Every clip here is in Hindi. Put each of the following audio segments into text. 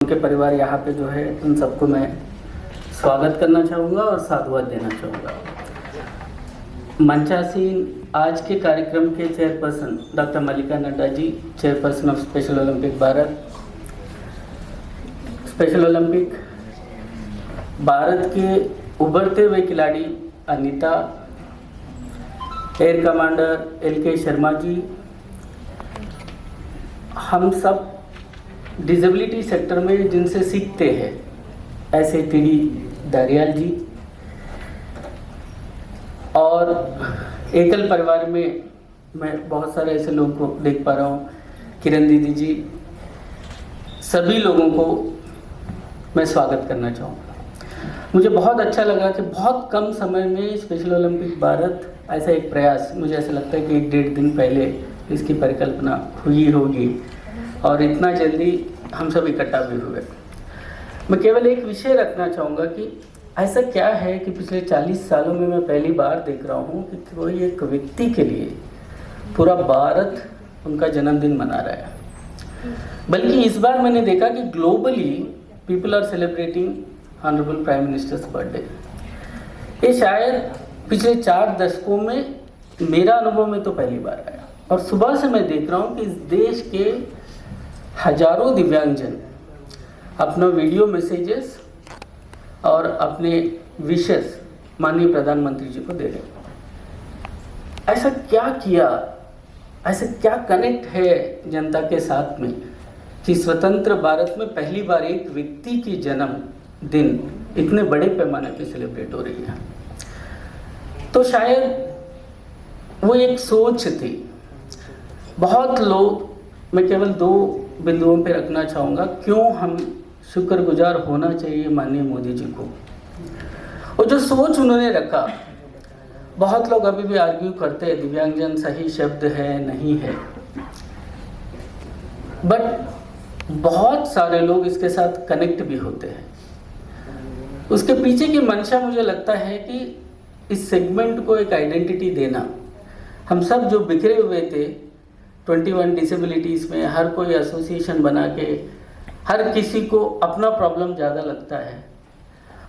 उनके परिवार यहाँ पे जो है उन सबको मैं स्वागत करना चाहूँगा और साधुवाद देना चाहूँगा। मंचासीन आज के कार्यक्रम के chairperson doctor Mallika Nadda ji, chairperson of special Olympic Bharat. Special Olympic Bharat के उभरते हुए खिलाड़ी Anita, air commander LK Sharma ji, हम सब डिसेबिलिटी सेक्टर में जिनसे सीखते हैं ऐसे TD दारियाल जी, और एकल परिवार में मैं बहुत सारे ऐसे लोगों को देख पा रहा हूँ, किरण दीदी जी, सभी लोगों को मैं स्वागत करना चाहूँगा। मुझे बहुत अच्छा लगा कि बहुत कम समय में स्पेशल ओलंपिक भारत ऐसा एक प्रयास, मुझे ऐसा लगता है कि 1-1.5 दिन पहले इसकी परिकल्पना हुई होगी और इतना जल्दी हम सब इकट्ठा भी हुए। मैं केवल एक विषय रखना चाहूँगा कि ऐसा क्या है कि पिछले 40 सालों में मैं पहली बार देख रहा हूँ कि कोई एक व्यक्ति के लिए पूरा भारत उनका जन्मदिन मना रहा है। बल्कि इस बार मैंने देखा कि globally people are celebrating honourable prime minister's birthday. ये शायद पिछले 4 दशकों में मेरा अनुभव में तो पहली बार आया, और सुबह से मैं देख रहा हूँ कि इस देश के हजारों दिव्यांगजन अपना वीडियो मैसेजेस और अपने विशेस माननीय प्रधानमंत्री जी को दे रहे हैं। ऐसा क्या किया, ऐसा क्या कनेक्ट है जनता के साथ में कि स्वतंत्र भारत में पहली बार एक व्यक्ति की जन्म दिन इतने बड़े पैमाने पे सेलिब्रेट हो रही है। तो शायद वो एक सोच थी। बहुत लोग, मैं केवल 2 बिंदुओं पे रखना चाहूँगा, क्यों हम शुक्रगुजार होना चाहिए माननीय मोदी जी को। और जो सोच उन्होंने रखा, बहुत लोग अभी भी आर्ग्यू करते हैं दिव्यांगजन सही शब्द है नहीं है, बट बहुत सारे लोग इसके साथ कनेक्ट भी होते हैं। उसके पीछे की मंशा मुझे लगता है कि इस सेगमेंट को एक आइडेंटिटी देना। हम सब जो बिखरे हुए थे 21 डिसेबिलिटीज़ में, हर कोई एसोसिएशन बना के, हर किसी को अपना प्रॉब्लम ज़्यादा लगता है,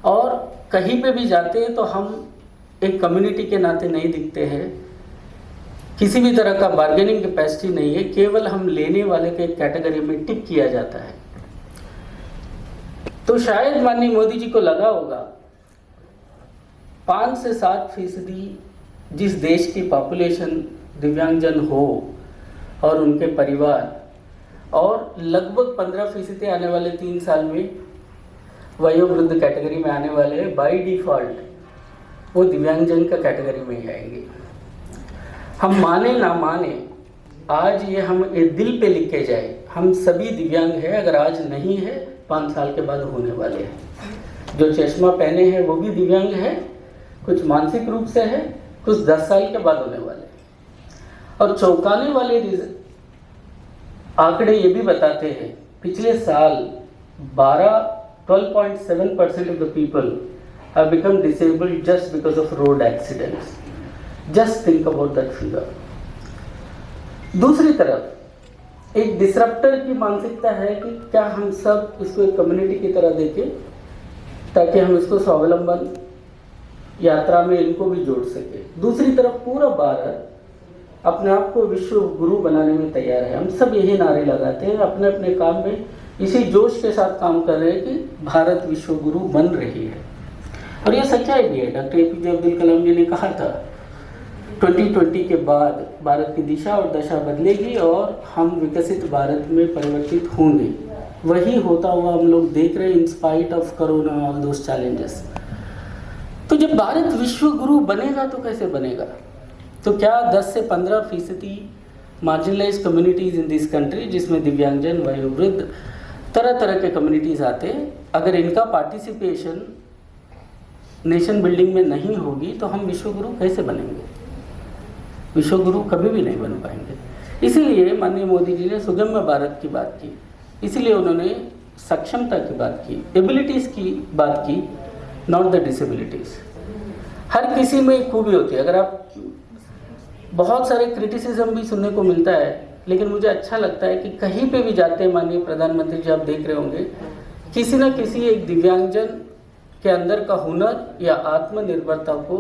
और कहीं पे भी जाते हैं तो हम एक कम्युनिटी के नाते नहीं दिखते हैं। किसी भी तरह का बार्गेनिंग कैपेसिटी नहीं है, केवल हम लेने वाले के कैटेगरी में टिक किया जाता है। तो शायद माननीय मोदी जी को लगा होगा 5 से 7% जिस देश की पॉपुलेशन दिव्यांगजन हो और उनके परिवार, और लगभग 15% आने वाले 3 साल में वयोवृद्ध कैटेगरी में आने वाले, बाय डिफ़ॉल्ट वो दिव्यांगजन का कैटेगरी में ही आएंगे। हम माने ना माने, आज ये हम दिल पे लिख के जाए, हम सभी दिव्यांग हैं। अगर आज नहीं है, 5 साल के बाद होने वाले हैं। जो चश्मा पहने हैं वो भी दिव्यांग है, कुछ मानसिक रूप से है, कुछ 10 साल के बाद होने वाले हैं। और चौंकाने वाले आंकड़े ये भी बताते हैं, पिछले साल 12.7% of the people have become disabled just because of road accidents. Just think about that figure. दूसरी तरफ एक डिसरप्टर की मानसिकता है कि क्या हम सब इसको एक कम्युनिटी की तरह देखें, ताकि हम इसको स्वावलंबन यात्रा में इनको भी जोड़ सके। दूसरी तरफ पूरा भारत अपने आप को विश्व गुरु बनाने में तैयार है। हम सब यही नारे लगाते हैं, अपने अपने काम में इसी जोश के साथ काम कर रहे हैं कि भारत विश्व गुरु बन रही है। और यह सच्चाई भी है। डॉक्टर APJ अब्दुल कलाम जी ने कहा था 2020 के बाद भारत की दिशा और दशा बदलेगी और हम विकसित भारत में परिवर्तित होंगे। वही होता हुआ हम लोग देख रहे हैं, in spite of corona all those challenges. तो जब भारत विश्व गुरु बनेगा तो कैसे बनेगा? तो क्या 10 से 15% marginalise communities in this country, जिसमें दिव्यांगजन, वयोवृद्ध, तरह तरह के कम्युनिटीज़ आते हैं, अगर इनका पार्टिसिपेशन नेशन बिल्डिंग में नहीं होगी तो हम विश्वगुरु कैसे बनेंगे? विश्वगुरु कभी भी नहीं बन पाएंगे। इसीलिए माननीय मोदी जी ने सुगम्य भारत की बात की, इसीलिए उन्होंने सक्षमता की बात की, एबिलिटीज़ की बात की, नॉट द डिसेबिलिटीज़। हर किसी में एक खूबी होती है। अगर आप, बहुत सारे क्रिटिसिज्म भी सुनने को मिलता है, लेकिन मुझे अच्छा लगता है कि कहीं पे भी जाते हैं माननीय प्रधानमंत्री जी, आप देख रहे होंगे किसी न किसी एक दिव्यांगजन के अंदर का हुनर या आत्मनिर्भरता को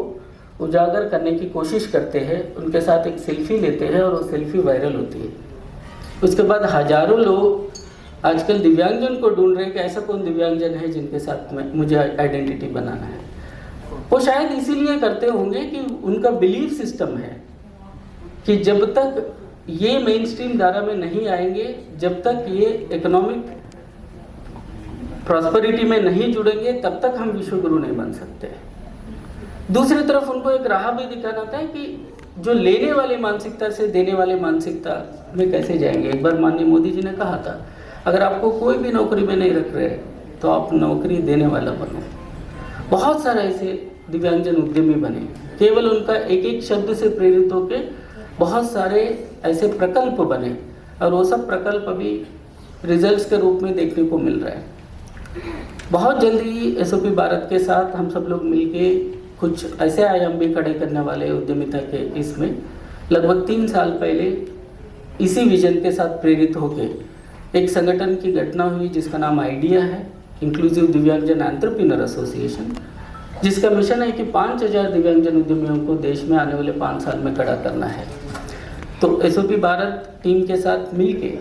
उजागर करने की कोशिश करते हैं, उनके साथ एक सेल्फी लेते हैं और वो सेल्फी वायरल होती है। उसके बाद हजारों लोग आजकल दिव्यांगजन को ढूंढ रहे हैं कि ऐसा कौन दिव्यांगजन है जिनके साथ में मुझे आइडेंटिटी बनाना है। वो शायद इसीलिए करते होंगे कि उनका बिलीफ सिस्टम है कि जब तक ये मेन स्ट्रीम धारा में नहीं आएंगे, जब तक ये इकोनॉमिक प्रॉस्पेरिटी में नहीं जुड़ेंगे, तब तक हम विश्वगुरु नहीं बन सकते। दूसरी तरफ उनको एक राह भी दिखाना था कि जो लेने वाली मानसिकता से देने वाली मानसिकता में कैसे जाएंगे। एक बार माननीय मोदी जी ने कहा था, अगर आपको कोई भी नौकरी में नहीं रख रहे तो आप नौकरी देने वाला बनो। बहुत सारे ऐसे दिव्यांगजन उद्यमी बने, केवल उनका एक एक शब्द से प्रेरित होकर बहुत सारे ऐसे प्रकल्प बने और वो सब प्रकल्प अभी रिजल्ट्स के रूप में देखने को मिल रहा है। बहुत जल्दी एसओपी भारत के साथ हम सब लोग मिलके कुछ ऐसे आयाम भी खड़े करने वाले उद्यमिता के इसमें लगभग 3 साल पहले इसी विजन के साथ प्रेरित होकर एक संगठन की घटना हुई जिसका नाम आइडिया है, इंक्लूसिव दिव्यांगजन एंटरप्रेन्योर एसोसिएशन, जिसका मिशन है कि 5000 दिव्यांगजन उद्यमियों को देश में आने वाले 5 साल में खड़ा करना है। तो एसओपी भारत टीम के साथ मिलके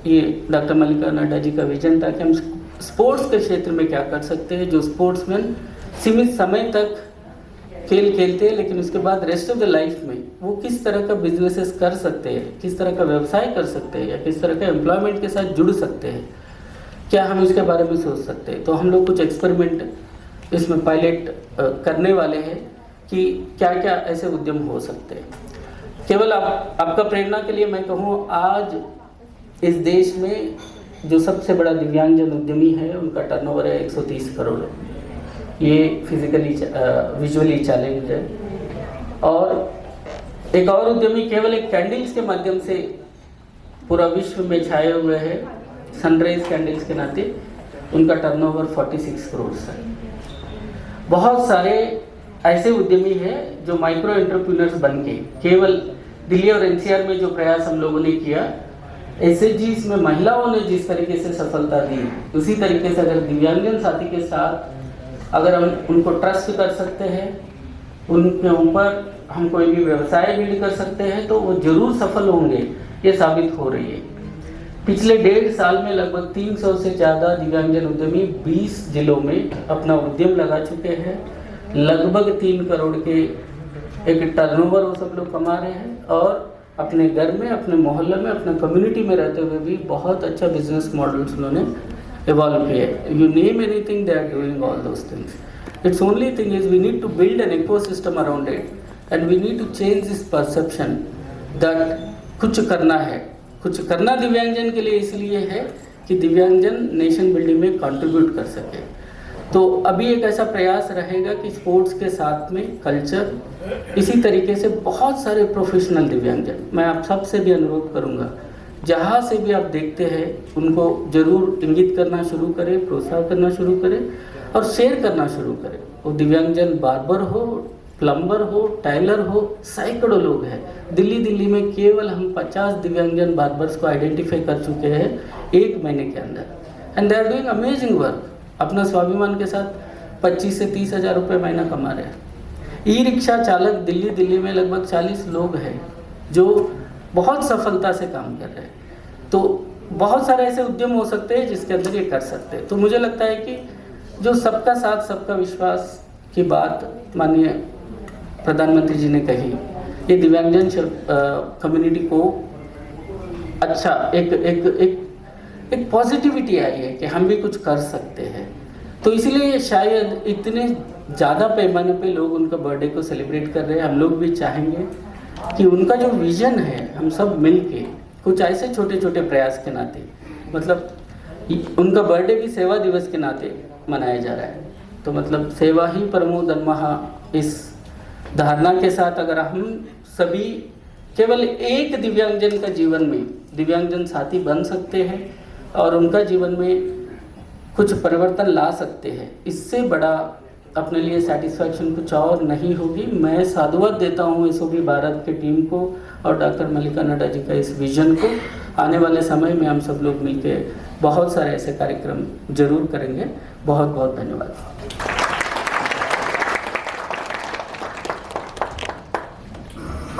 ये डॉक्टर मल्लिका नड्डा जी का विजन था कि हम स्पोर्ट्स के क्षेत्र में क्या कर सकते हैं। जो स्पोर्ट्समैन सीमित समय तक खेल खेलते हैं लेकिन उसके बाद रेस्ट ऑफ द लाइफ में वो किस तरह का बिजनेसेस कर सकते हैं, किस तरह का व्यवसाय कर सकते हैं या किस तरह का एम्प्लॉयमेंट के साथ जुड़ सकते हैं, क्या हम इसके बारे में सोच सकते हैं। तो हम लोग कुछ एक्सपेरिमेंट इसमें पायलट करने वाले हैं कि क्या क्या ऐसे उद्यम हो सकते हैं। केवल आपका प्रेरणा के लिए मैं कहूँ, आज इस देश में जो सबसे बड़ा दिव्यांगजन उद्यमी है उनका टर्नओवर है 130 करोड़। ये फिजिकली विजुअली चैलेंज है। और एक और उद्यमी केवल एक कैंडल्स के माध्यम से पूरा विश्व में छाए हुए हैं, सनराइज कैंडल्स के नाते उनका टर्नओवर 46 करोड़ है। बहुत सारे ऐसे उद्यमी हैं जो माइक्रो एंटरप्रेन्योर्स बन के, केवल दिल्ली और एनसीआर में जो प्रयास हम लोगों ने किया, एसएचजीस में महिलाओं ने जिस तरीके से सफलता दी, उसी तरीके से अगर दिव्यांगजन साथी के साथ अगर हम उनको ट्रस्ट कर सकते हैं, उनके ऊपर हम कोई भी व्यवसाय बिल्ड कर सकते हैं, तो वो जरूर सफल होंगे, ये साबित हो रही है। पिछले 1.5 साल में लगभग 300 से ज़्यादा दिव्यांगजन उद्यमी 20 जिलों में अपना उद्यम लगा चुके हैं। लगभग 3 करोड़ के एक टर्नओवर वो सब लोग कमा रहे हैं और अपने घर में, अपने मोहल्ले में, अपने कम्युनिटी में रहते हुए भी बहुत अच्छा बिजनेस मॉडल्स उन्होंने evolve here. You name anything, they are doing all those things. Its only thing is we need to build an ecosystem around it, and we need to change this perception that कुछ करना है। कुछ करना दिव्यांगजन के लिए इसलिए है कि दिव्यांगजन नेशन बिल्डिंग में कंट्रीब्यूट कर सके। तो अभी एक ऐसा प्रयास रहेगा कि स्पोर्ट्स के साथ में कल्चर, इसी तरीके से बहुत सारे प्रोफेशनल दिव्यांगजन, मैं आप सबसे भी अनुरोध करूँगा, जहाँ से भी आप देखते हैं उनको जरूर इंगित करना शुरू करें, प्रोत्साहन करना शुरू करें और शेयर करना शुरू करें। वो दिव्यांगजन बार्बर हो, प्लम्बर हो, टाइलर हो, सैकड़ों लोग हैं। दिल्ली में केवल हम 50 दिव्यांगजन बार्बर्स को आइडेंटिफाई कर चुके हैं 1 महीने के अंदर, and they are doing amazing work. अपना स्वाभिमान के साथ 25 से 30 हज़ार रुपये महीना कमा रहे हैं। ई रिक्शा चालक दिल्ली में लगभग 40 लोग हैं जो बहुत सफलता से काम कर रहे हैं। तो बहुत सारे ऐसे उद्यम हो सकते हैं जिसके अंदर ये कर सकते हैं। तो मुझे लगता है कि जो सबका साथ सबका विश्वास की बात माननीय प्रधानमंत्री जी ने कही, ये दिव्यांगजन कम्युनिटी को अच्छा एक पॉजिटिविटी आई है कि हम भी कुछ कर सकते हैं। तो इसलिए शायद इतने ज़्यादा पैमाने पे लोग उनका बर्थडे को सेलिब्रेट कर रहे हैं। हम लोग भी चाहेंगे कि उनका जो विजन है, हम सब मिलके कुछ ऐसे छोटे छोटे प्रयास के नाते, मतलब उनका बर्थडे भी सेवा दिवस के नाते मनाया जा रहा है। तो मतलब सेवा ही परमो धर्मः, इस धारणा के साथ अगर हम सभी केवल एक दिव्यांगजन का जीवन में दिव्यांगजन साथी बन सकते हैं और उनका जीवन में कुछ परिवर्तन ला सकते हैं, इससे बड़ा अपने लिए सेटिस्फैक्शन कुछ और नहीं होगी। मैं साधुवाद देता हूँ एसओपी भारत के टीम को और डॉक्टर मल्लिका नड्डा जी का इस विजन को। आने वाले समय में हम सब लोग मिलकर बहुत सारे ऐसे कार्यक्रम जरूर करेंगे। बहुत बहुत धन्यवाद।